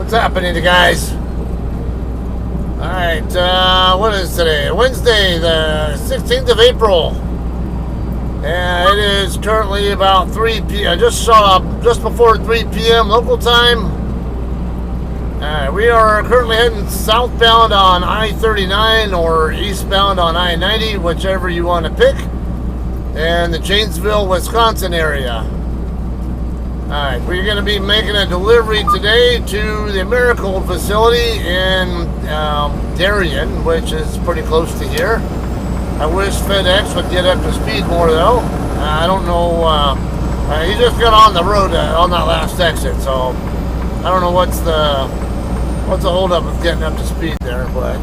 What's happening, guys? Alright, what is today? Wednesday, the 16th of April. And it is currently about 3 p.m. Just before 3 p.m. local time. We are currently heading southbound on I-39 or eastbound on I-90, whichever you want to pick, in the Janesville, Wisconsin area. Alright, we're going to be making a delivery today to the Americold facility in Darien, which is pretty close to here. I wish FedEx would get up to speed more, though. I don't know. He just got on the road on that last exit, so I don't know what's the holdup of getting up to speed there. But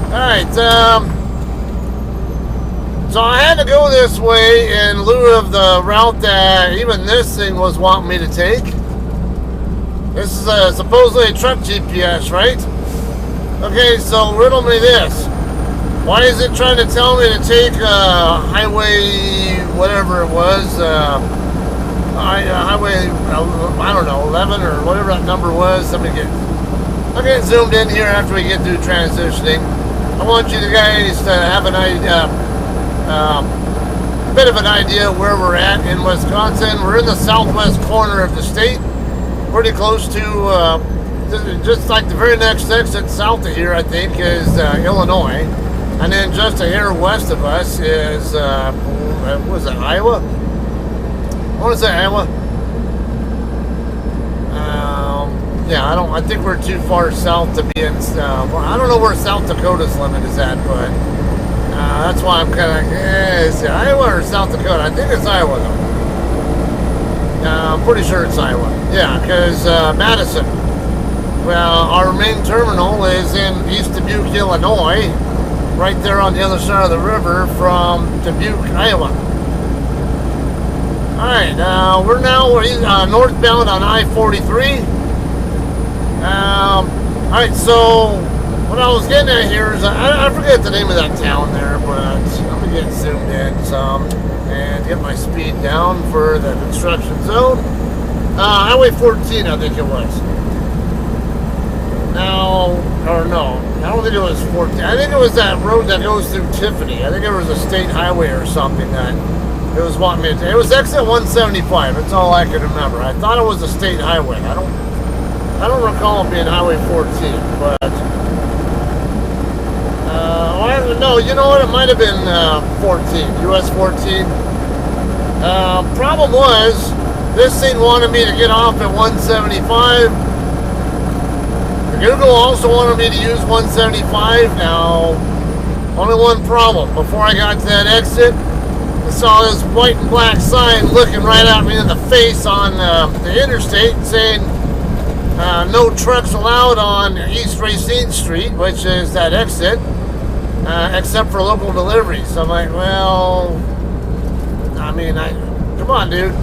all right, so I had to go this way in lieu of the route that even this thing was wanting me to take. This is supposedly a truck GPS, right? Okay, so riddle me this. Why is it trying to tell me to take highway, whatever it was, highway, I don't know, 11 or whatever that number was. I'll get zoomed in here after we get through transitioning. I want you guys to have an idea, bit of an idea where we're at in Wisconsin. We're in the southwest corner of the state, pretty close to, just like the very next exit south of here, I think, is Illinois. And then just a hair west of us is, what is it, Iowa? What is that, Iowa? Yeah, I think we're too far south to be in, I don't know where South Dakota's limit is at, but that's why I'm kind of like, is it Iowa or South Dakota? I think it's Iowa, though. I'm pretty sure it's Iowa. Yeah, because Madison. Well, our main terminal is in East Dubuque, Illinois, right there on the other side of the river from Dubuque, Iowa. Alright, we're now northbound on I-43. Alright, so what I was getting at here is, I forget the name of that town there, but I'm going to get zoomed in some and get my speed down for the construction zone. Highway 14, I think it was. Now, or no, I don't think it was 14. I think it was that road that goes through Tiffany. I think it was a state highway or something that it was wanting me to. It was exit 175. That's all I can remember. I thought it was a state highway. I don't recall it being Highway 14, but no, you know what? It might have been 14, US 14. Problem was, this thing wanted me to get off at 175. Google also wanted me to use 175. Now, only one problem. Before I got to that exit, I saw this white and black sign looking right at me in the face on the interstate saying no trucks allowed on East Racine Street, which is that exit, except for local deliveries. So I'm like, well, I mean, come on, dude.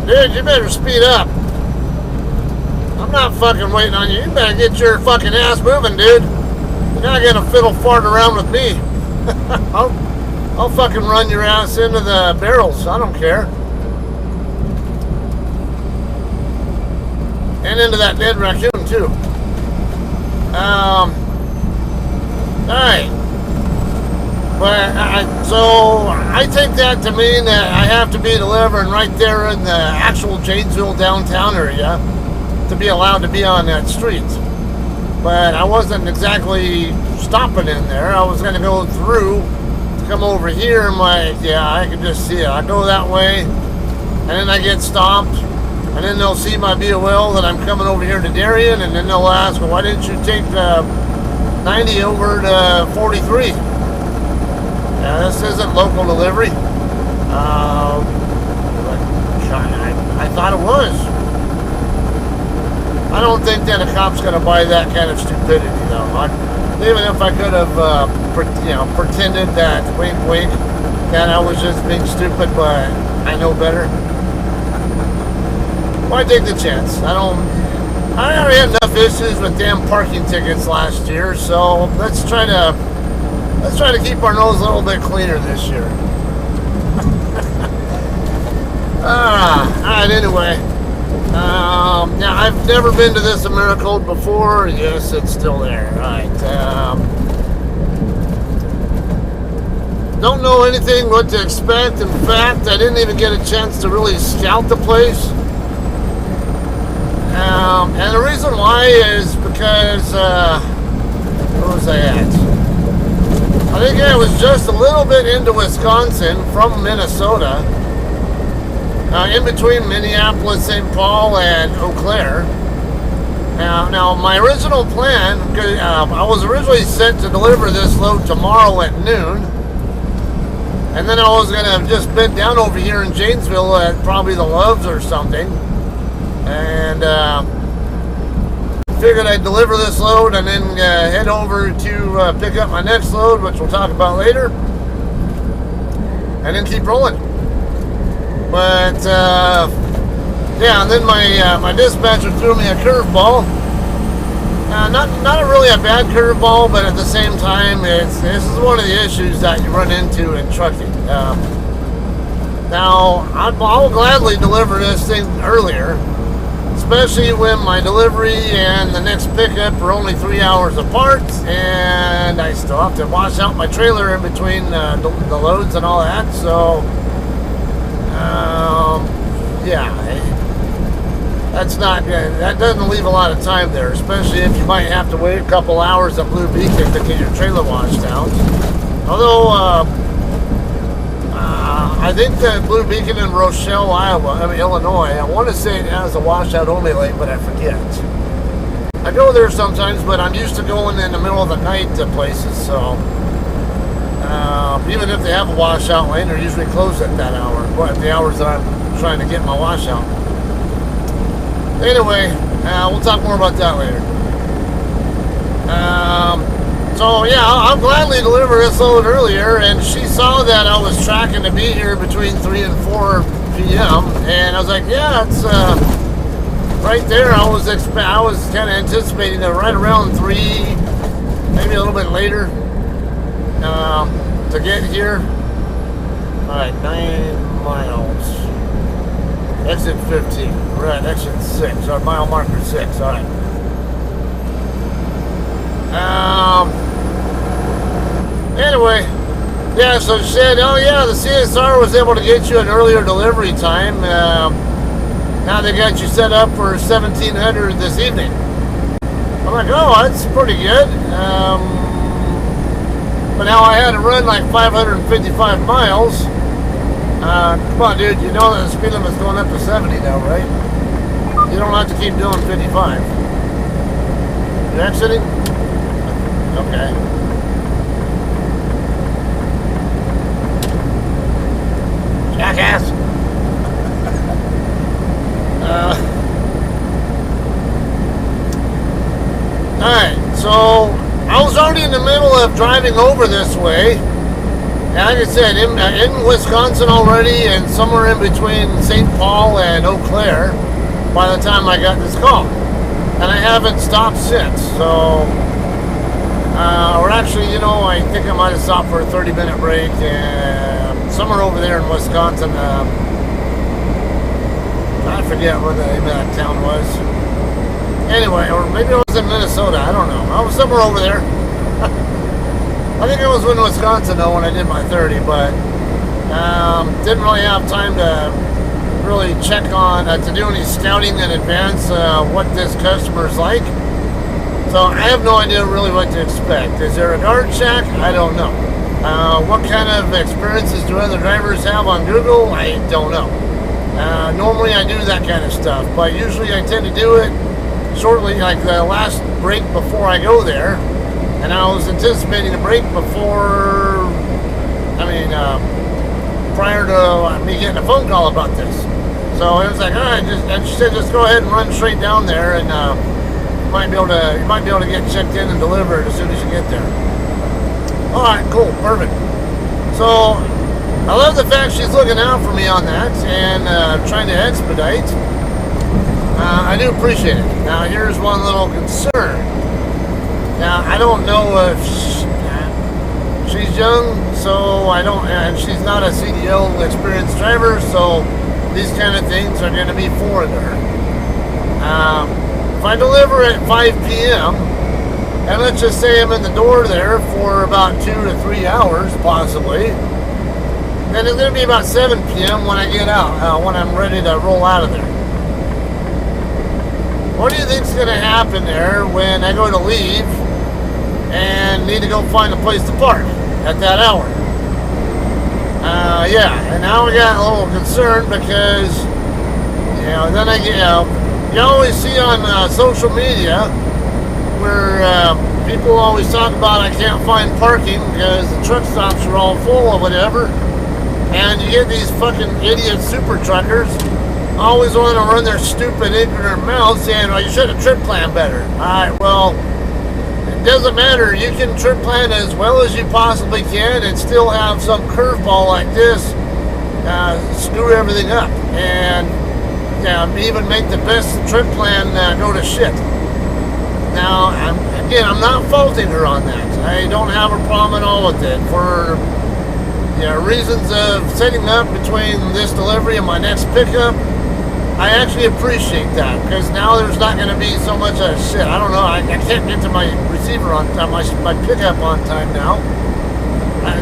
Dude, you better speed up. I'm not fucking waiting on you. You better get your fucking ass moving, dude. You're not gonna fiddle fart around with me. I'll fucking run your ass into the barrels. I don't care. And into that dead raccoon, too. Alright. But, so, I take that to mean that I have to be delivering right there in the actual Janesville downtown area to be allowed to be on that street. But I wasn't exactly stopping in there. I was going to go through to come over here. I'm like, yeah, I can just see it. I go that way, and then I get stopped, and then they'll see my BOL that I'm coming over here to Darien, and then they'll ask, well, why didn't you take 90 over to 43? Yeah, this isn't local delivery. I thought it was. I don't think that a cop's going to buy that kind of stupidity, though. Even if I could have, pretended that, wink, wink, that I was just being stupid, but I know better. Why take the chance? I already had enough issues with damn parking tickets last year, so let's try to keep our nose a little bit cleaner this year. Alright, anyway. Now, I've never been to this Americold before. Yes, it's still there. All right. Don't know anything what to expect. In fact, I didn't even get a chance to really scout the place. And the reason why is because, where was I at? I think I was just a little bit into Wisconsin from Minnesota. In between Minneapolis, St. Paul, and Eau Claire. Now my original plan, I was originally set to deliver this load tomorrow at noon. And then I was going to just bed down over here in Janesville at probably the Loves or something. And figured I'd deliver this load and then head over to pick up my next load, which we'll talk about later. And then keep rolling. But, yeah, and then my dispatcher threw me a curveball. Not really a bad curveball, but at the same time, this is one of the issues that you run into in trucking. Now, I'll gladly deliver this thing earlier, especially when my delivery and the next pickup are only 3 hours apart, and I still have to wash out my trailer in between the loads and all that, so... yeah, that doesn't leave a lot of time there, especially if you might have to wait a couple hours at Blue Beacon to get your trailer washed out. Although, I think that Blue Beacon in Rochelle, Illinois, I want to say it has a washout only lane, but I forget. I go there sometimes, but I'm used to going in the middle of the night to places, so... even if they have a washout lane, they're usually closed at that hour. At the hours that I'm trying to get my washout. Anyway, we'll talk more about that later. So yeah, I'll gladly deliver this load earlier, and she saw that I was tracking to be here between 3 and 4 p.m. and I was like, yeah, it's right there. I was kind of anticipating that right around 3, maybe a little bit later. To get here. Alright, 9 miles. Exit 15. Right, exit 6. Or mile marker 6. Alright. Anyway. Yeah, so she said, oh yeah, the CSR was able to get you an earlier delivery time. Now they got you set up for 1700 this evening. I'm like, oh, that's pretty good. But now I had to run like 555 miles. Come on, dude. You know that the speed limit's going up to 70 now, right? You don't have to keep doing 55. You're exiting? Okay. Jackass! Alright, so... I was already in the middle of driving over this way. And like I said, in Wisconsin already, and somewhere in between St. Paul and Eau Claire by the time I got this call. And I haven't stopped since. So, or actually, I think I might have stopped for a 30-minute break somewhere over there in Wisconsin. I forget what the name of that town was. Anyway, or maybe it was in Minnesota. I don't know. I was somewhere over there. I think it was in Wisconsin, though, when I did my 30, but didn't really have time to really check on, to do any scouting in advance what this customer's like. So I have no idea really what to expect. Is there a guard check? I don't know. What kind of experiences do other drivers have on Google? I don't know. Normally I do that kind of stuff, but usually I tend to do it shortly, like the last break before I go there, and I was anticipating a break before, prior to me getting a phone call about this. So it was like, all right, and she said, just go ahead and run straight down there, and you might be able to get checked in and delivered as soon as you get there. All right, cool, perfect. So I love the fact she's looking out for me on that and trying to expedite. I do appreciate it. Now, here's one little concern. Now, I don't know if she's young, so and she's not a CDL experienced driver, so these kind of things are going to be foreign to her. If I deliver at 5 p.m., and let's just say I'm in the door there for about 2 to 3 hours, possibly, then it's going to be about 7 p.m. when I get out, when I'm ready to roll out of there. What do you think's going to happen there when I go to leave and need to go find a place to park at that hour? Yeah, and now I got a little concerned because, then I get, you always see on social media where people always talk about I can't find parking because the truck stops are all full or whatever, and you get these fucking idiot super truckers always want to run their stupid ignorant mouths saying, well, you should have trip planned better. Alright, well, it doesn't matter. You can trip plan as well as you possibly can and still have some curveball like this screw everything up and even make the best trip plan go to shit. Now, I'm not faulting her on that. I don't have a problem at all with it. For reasons of setting up between this delivery and my next pickup, I actually appreciate that because now there's not going to be so much shit. I don't know. I can't get to my receiver on time, my pickup on time now.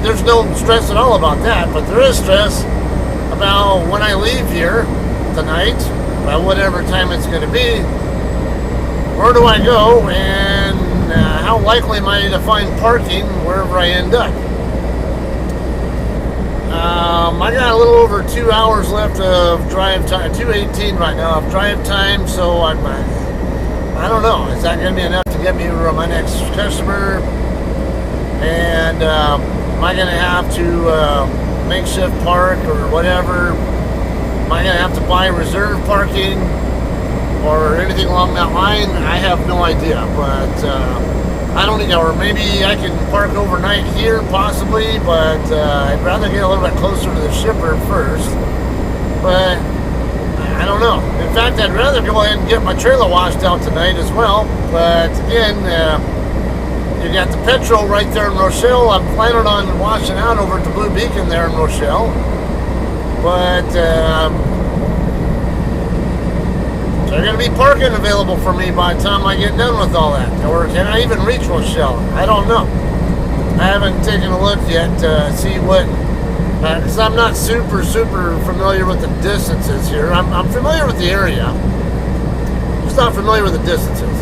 There's no stress at all about that, but there is stress about when I leave here tonight, by whatever time it's going to be. Where do I go, and how likely am I to find parking wherever I end up? I got a little over 2 hours left of drive time, 2:18 right now of drive time, so I don't know. Is that going to be enough to get me to my next customer? And am I going to have to makeshift park or whatever? Am I going to have to buy reserve parking or anything along that line? I have no idea, but I don't know, or maybe I can park overnight here, possibly, but I'd rather get a little bit closer to the shipper first. But I don't know. In fact, I'd rather go ahead and get my trailer washed out tonight as well. But again, you got the petrol right there in Rochelle. I'm planning on washing out over at the Blue Beacon there in Rochelle. But there's going to be parking available for me by the time I get done with all that. Or can I even reach Rochelle? I don't know. I haven't taken a look yet to see what... Because I'm not super familiar with the distances here. I'm familiar with the area. Just not familiar with the distances.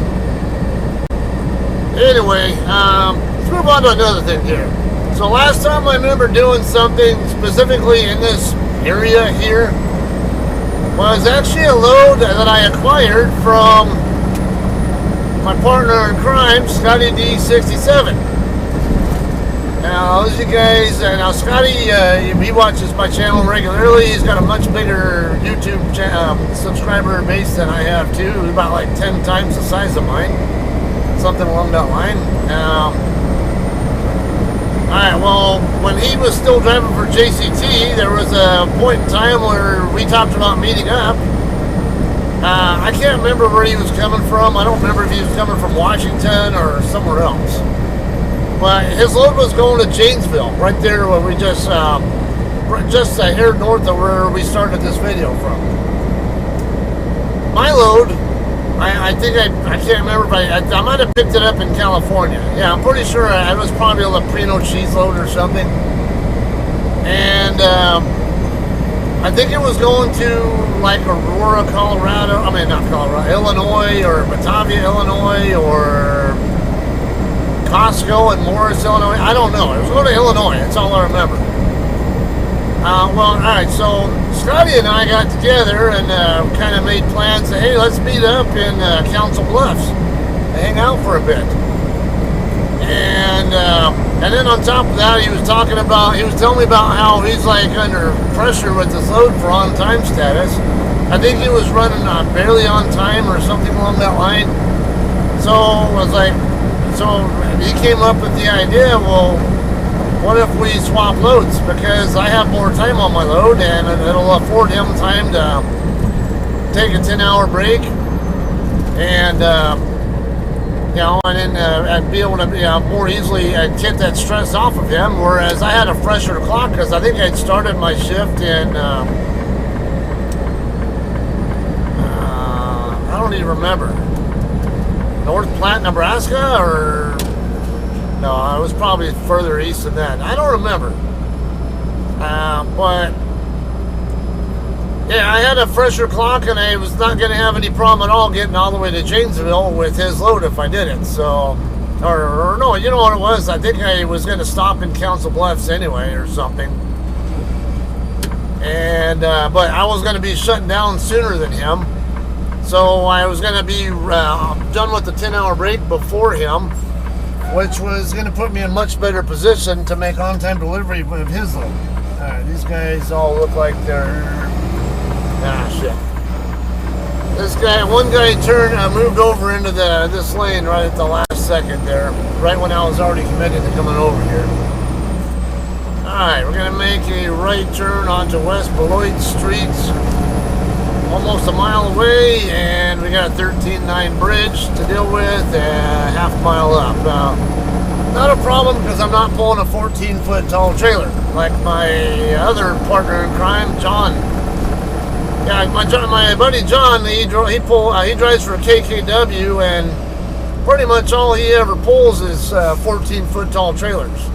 Anyway, let's move on to another thing here. So last time I remember doing something specifically in this area here was actually a load that I acquired from my partner in crime, Scotty D67. Now, as you guys, now Scotty, he watches my channel regularly. He's got a much bigger YouTube subscriber base than I have too, about like 10 times the size of mine, something along that line. Alright, well, when he was still driving for JCT, there was a point in time where we talked about meeting up. I can't remember where he was coming from. I don't remember if he was coming from Washington or somewhere else. But his load was going to Janesville, right there where we just here north of where we started this video from. My load, I think I can't remember, but I might have picked it up in California. Yeah, I'm pretty sure I was probably a Prino cheese load or something. And I think it was going to like Aurora, Colorado. I mean, not Colorado, Illinois, or Batavia, Illinois, or Costco in Morris, Illinois. I don't know. It was going to Illinois. That's all I remember. Well, all right. So Scotty and I got together and kind of made plans. That, hey, let's meet up in Council Bluffs, hang out for a bit. And then on top of that, he was telling me about how he's like under pressure with his load for on time status. I think he was running barely on time or something along that line. So I was like, so he came up with the idea, well, what if we swap loads? Because I have more time on my load and it'll afford him time to take a 10-hour break and, and then I'd be able to more easily get that stress off of him. Whereas I had a fresher clock because I think I'd started my shift in, I don't don't even remember. North Platte, Nebraska, or no, it was probably further east than that. I don't remember. But yeah, I had a fresher clock, and I was not going to have any problem at all getting all the way to Janesville with his load if I did it. So, or no, you know what it was? I think I was going to stop in Council Bluffs anyway, or something. And but I was going to be shutting down sooner than him, so I was going to be done with the 10-hour break before him, which was going to put me in much better position to make on-time delivery of his load. These guys all look like they're shit. This guy, one guy moved over into this lane right at the last second there, right when I was already committed to coming over here. Alright, we're going to make a right turn onto West Beloit Street, almost a mile away, and we got a 13.9 bridge to deal with, half a mile up. Not a problem because I'm not pulling a 14-foot tall trailer like my other partner in crime, John. Yeah, my buddy John, he drives for KKW, and pretty much all he ever pulls is 14-foot tall trailers.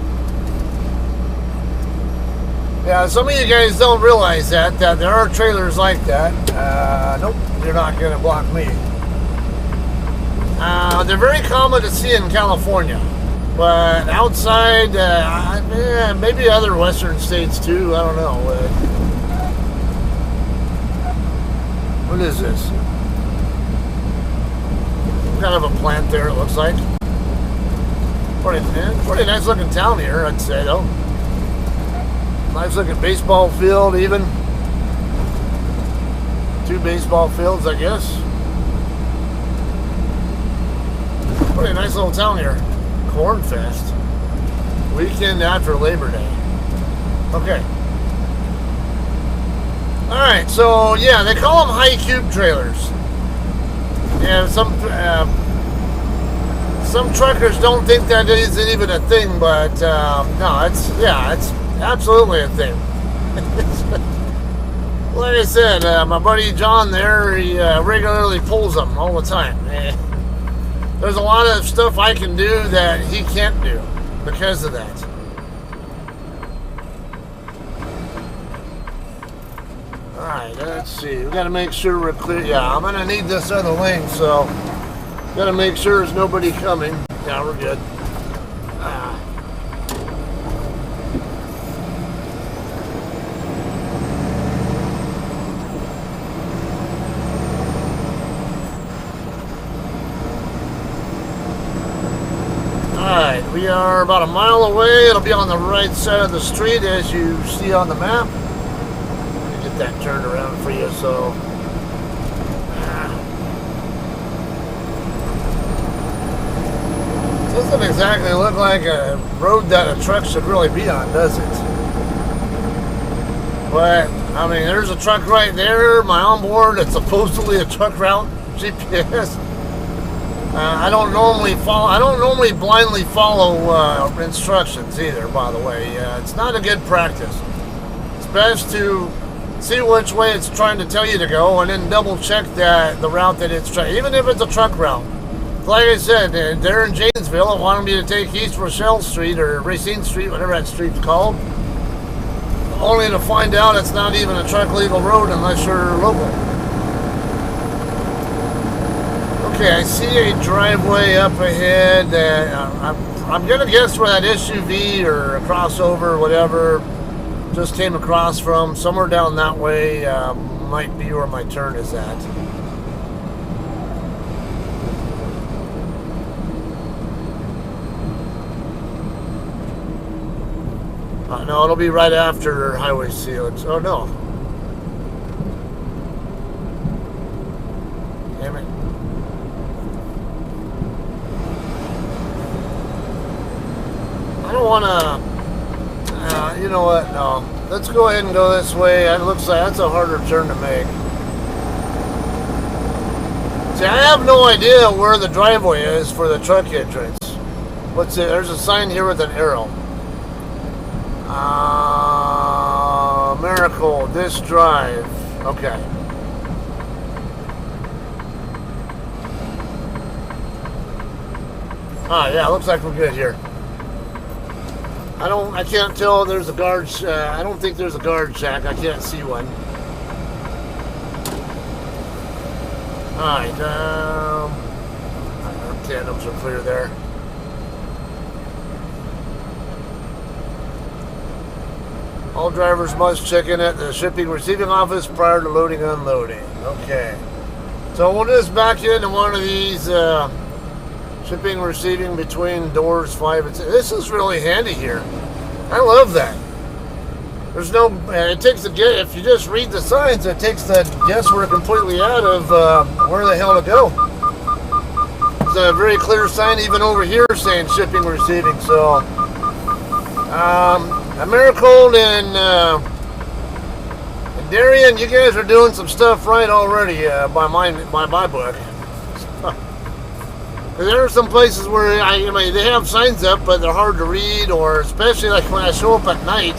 Yeah, some of you guys don't realize that there are trailers like that. Nope, you're not going to block me. They're very common to see in California, but outside, maybe other western states too, I don't know. What is this? Kind of a plant there, it looks like. Pretty nice looking town here, I'd say, though. Nice looking baseball field, even. 2 baseball fields, I guess. Pretty nice little town here. Corn Fest. Weekend after Labor Day. Okay. Alright, so yeah, they call them high cube trailers. Yeah, some truckers don't think that isn't even a thing, but no, it's absolutely a thing. Like I said, my buddy John there, he regularly pulls them all the time. There's a lot of stuff I can do that he can't do because of that. Alright, let's see. We gotta make sure we're clear. Yeah, I'm gonna need this other lane, so gotta make sure there's nobody coming. Yeah, we're good. Alright, we are about a mile away. It'll be on the right side of the street as you see on the map. That turned around for you, so doesn't exactly look like a road that a truck should really be on, does it? But I mean, there's a truck right there. My onboard, it's supposedly a truck route GPS. I don't normally blindly follow instructions either. By the way, it's not a good practice. It's best to see which way it's trying to tell you to go, and then double check that the route that it's trying, even if it's a truck route. Like I said, they're in Janesville and wanted me to take East Rochelle Street or Racine Street, whatever that street's called, only to find out it's not even a truck legal road unless you're local. Okay, I see a driveway up ahead that I'm gonna guess where that SUV or a crossover or whatever just came across from. Somewhere down that way might be where my turn is at. No, it'll be right after Highway Sealants. Oh no. Damn it. I don't want to... you know what? No. Let's go ahead and go this way. It looks like that's a harder turn to make. See, I have no idea where the driveway is for the truck entrance. What's it? There's a sign here with an arrow. Miracle, this drive. Okay. Ah, yeah, looks like we're good here. I can't tell there's a guard, I don't think there's a guard shack. I can't see one. Alright, our tandems are clear there. All drivers must check in at the shipping receiving office prior to loading and unloading. Okay. So we'll just back into one of these shipping receiving between doors 5 and 6. This is really handy here. I love that. There's no, it takes the, if you just read the signs, it takes the guesswork completely out of where the hell to go. There's a very clear sign even over here saying shipping receiving. So, Americold and Darien, you guys are doing some stuff right already by my book. There are some places where I mean, they have signs up, but they're hard to read, or especially like when I show up at night,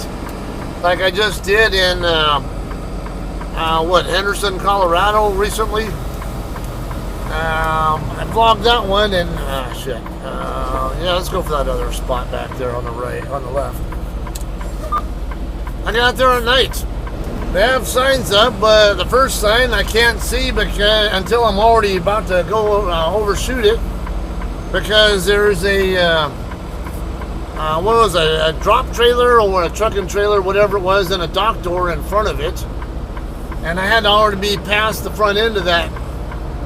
like I just did in Henderson, Colorado recently. I vlogged that one, and shit. Yeah, let's go for that other spot back there on the right, on the left. I got there at night. They have signs up, but the first sign I can't see because until I'm already about to go overshoot it, because there's a what was it, a drop trailer or a trucking trailer, whatever it was, and a dock door in front of it, and I had to already be past the front end of that,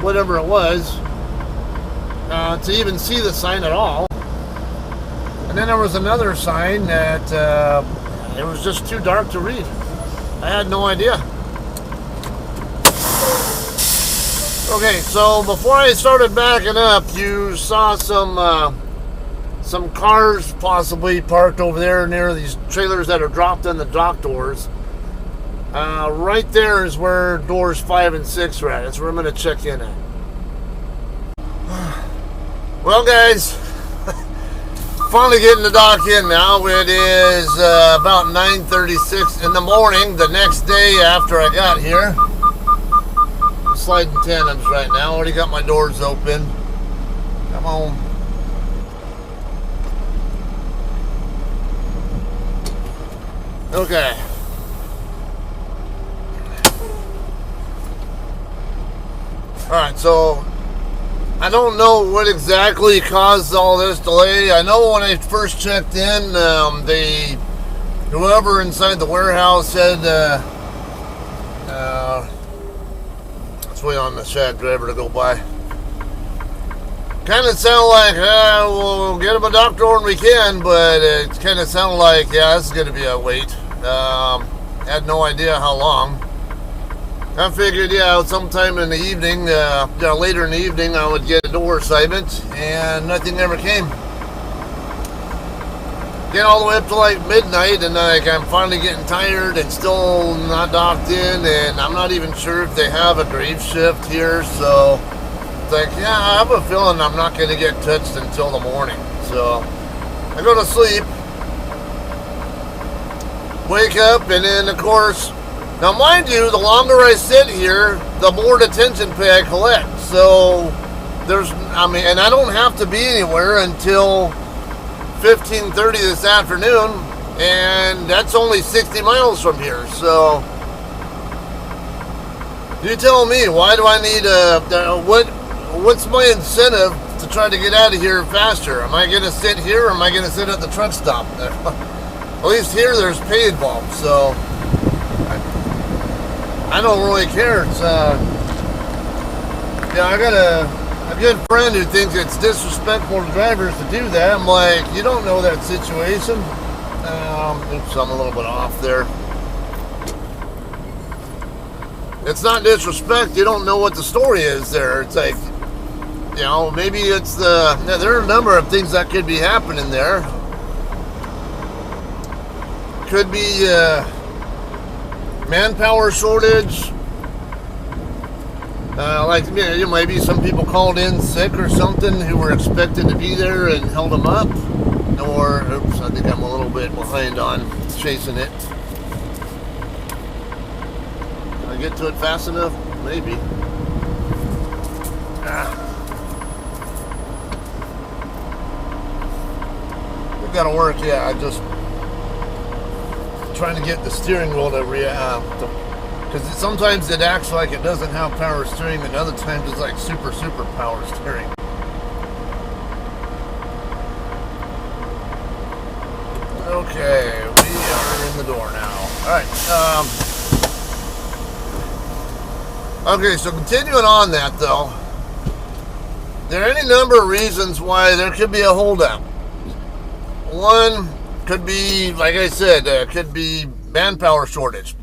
whatever it was, to even see the sign at all. And then there was another sign that it was just too dark to read. I had no idea. Okay, so before I started backing up, you saw some cars possibly parked over there near these trailers that are dropped in the dock doors. Right there is where doors 5 and 6 are at. That's where I'm going to check in at. Well, guys, finally getting the dock in now. It is about 9:36 in the morning the next day after I got here. I'm sliding tandems right now. Already got my doors open. Come on. Okay. Alright, so I don't know what exactly caused all this delay. I know when I first checked in, whoever inside the warehouse said, let's wait on the shack driver to go by. Kind of sound like, we'll get him a dock door when we can, but it kind of sounded like, yeah, this is going to be a wait. Had no idea how long. I figured, yeah, sometime in the evening, later in the evening, I would get a door assignment, and nothing ever came. Get all the way up to like midnight, and like I'm finally getting tired and still not docked in, and I'm not even sure if they have a grave shift here, so it's like, yeah, I have a feeling I'm not going to get touched until the morning. So I go to sleep, wake up, and then of course, now, mind you, the longer I sit here, the more detention pay I collect. So, and I don't have to be anywhere until 15:30 this afternoon, and that's only 60 miles from here. So, you tell me, why do I need what's my incentive to try to get out of here faster? Am I going to sit here, or am I going to sit at the truck stop? At least here, there's pay involved, so I don't really care. It's yeah, I got a good friend who thinks it's disrespectful to drivers to do that. I'm like, you don't know that situation. Oops, I'm a little bit off there. It's not disrespect. You don't know what the story is there. It's like, you know, maybe it's there are a number of things that could be happening there. Could be manpower shortage, like, you know, maybe some people called in sick or something who were expected to be there and held them up, or, oops, I think I'm a little bit behind on chasing it. Can I get to it fast enough? Maybe. got to work yet. I just trying to get the steering wheel to react. Because sometimes it acts like it doesn't have power steering, and other times it's like super power steering. Okay, we are in the door now. Alright, okay, so continuing on that though, there are any number of reasons why there could be a holdup. One could be, like I said, could be manpower shortage.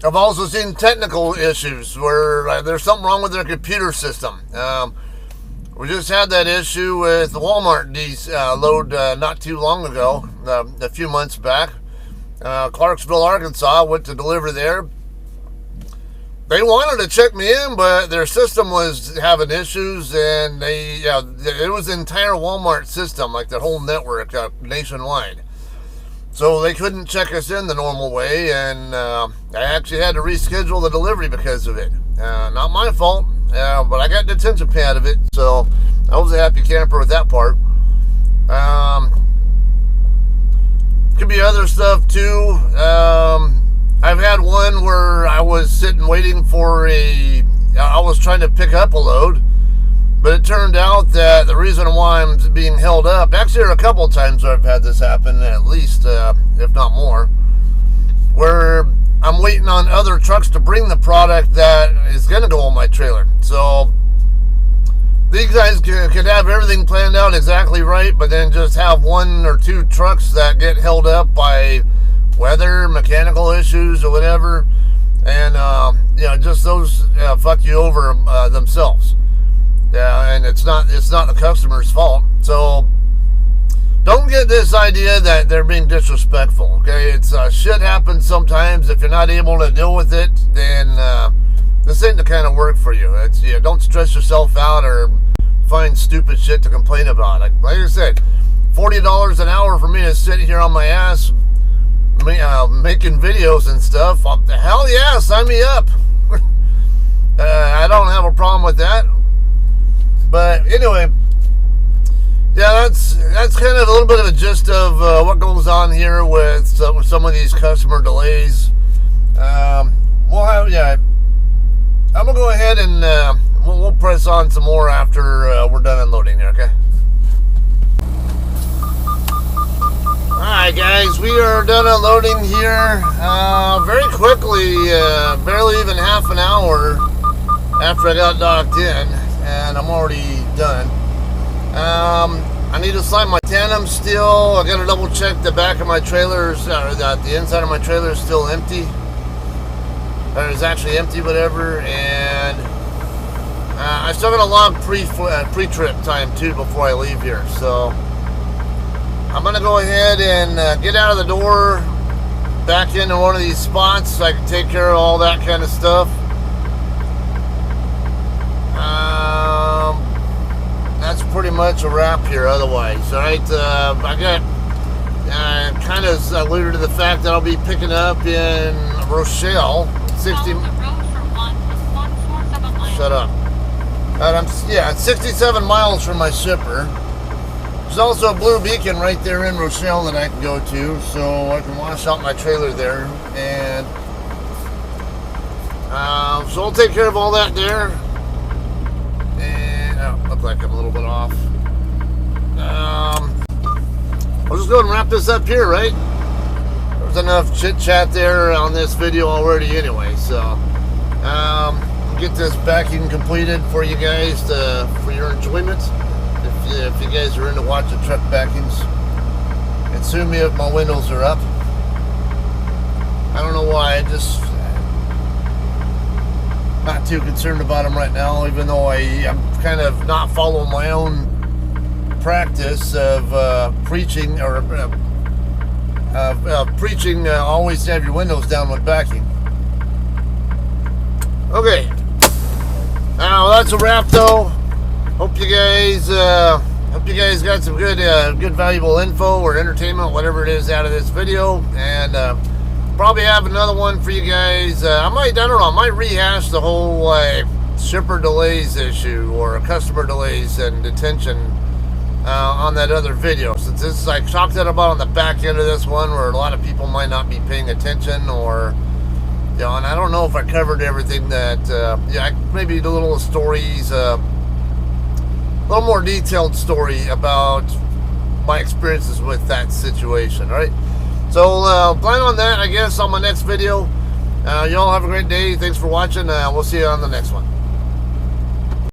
I've also seen technical issues where there's something wrong with their computer system. We just had that issue with the Walmart load not too long ago, a few months back. Clarksville, Arkansas, went to deliver there. They wanted to check me in, but their system was having issues, and it was the entire Walmart system, like their whole network nationwide. So they couldn't check us in the normal way, and I actually had to reschedule the delivery because of it. Not my fault, but I got the attention pad of it, so I was a happy camper with that part. Could be other stuff too. I've had one where I was sitting waiting for I was trying to pick up a load, but it turned out that the reason why I'm being held up, actually there are a couple of times where I've had this happen, at least, if not more, where I'm waiting on other trucks to bring the product that is going to go on my trailer. So these guys could have everything planned out exactly right, but then just have one or two trucks that get held up by weather, mechanical issues, or whatever, and just those fuck you over themselves. Yeah, and it's not the customer's fault. So don't get this idea that they're being disrespectful. Okay, it's shit happens sometimes. If you're not able to deal with it, then this ain't the kind of work for you. It's don't stress yourself out or find stupid shit to complain about. Like I said, $40 an hour for me to sit here on my ass making videos and stuff. Hell yeah, sign me up. I don't have a problem with that. But anyway, yeah, that's kind of a little bit of a gist of what goes on here with some of these customer delays. I'm gonna go ahead and we'll press on some more after we're done unloading here. Okay. Alright guys, we are done unloading here very quickly, barely even half an hour after I got docked in, and I'm already done. I need to slide my tandem still. I gotta double check the back of my trailers, that the inside of my trailer is still empty. Or it's actually empty, whatever, and I still got a log pre-trip time too before I leave here, so I'm going to go ahead and get out of the door, back into one of these spots so I can take care of all that kind of stuff. That's pretty much a wrap here otherwise. Alright, I got kind of alluded to the fact that I'll be picking up in Rochelle, 60... Shut up. It's 67 miles from my shipper. There's also a blue beacon right there in Rochelle that I can go to, so I can wash out my trailer there. And so I'll take care of all that there. And look like I'm a little bit off. I'll just go ahead and wrap this up here, right? There's enough chit chat there on this video already, anyway. So get this backing completed for you guys for your enjoyment. If you guys are into watching truck backings, and sue me if my windows are up. I don't know why, I just not too concerned about them right now, even though I'm kind of not following my own practice of preaching always have your windows down when backing. Okay, now that's a wrap though. Hope you guys got some good valuable info or entertainment, whatever it is, out of this video, and probably have another one for you guys. I might rehash the whole shipper delays issue or customer delays and detention on that other video. Since this, I talked about on the back end of this one, where a lot of people might not be paying attention, or and I don't know if I covered everything that. Maybe a little stories, a little more detailed story about my experiences with that situation. All right, so plan on that, I guess, on my next video. You all have a great day. Thanks for watching. We'll see you on the next one.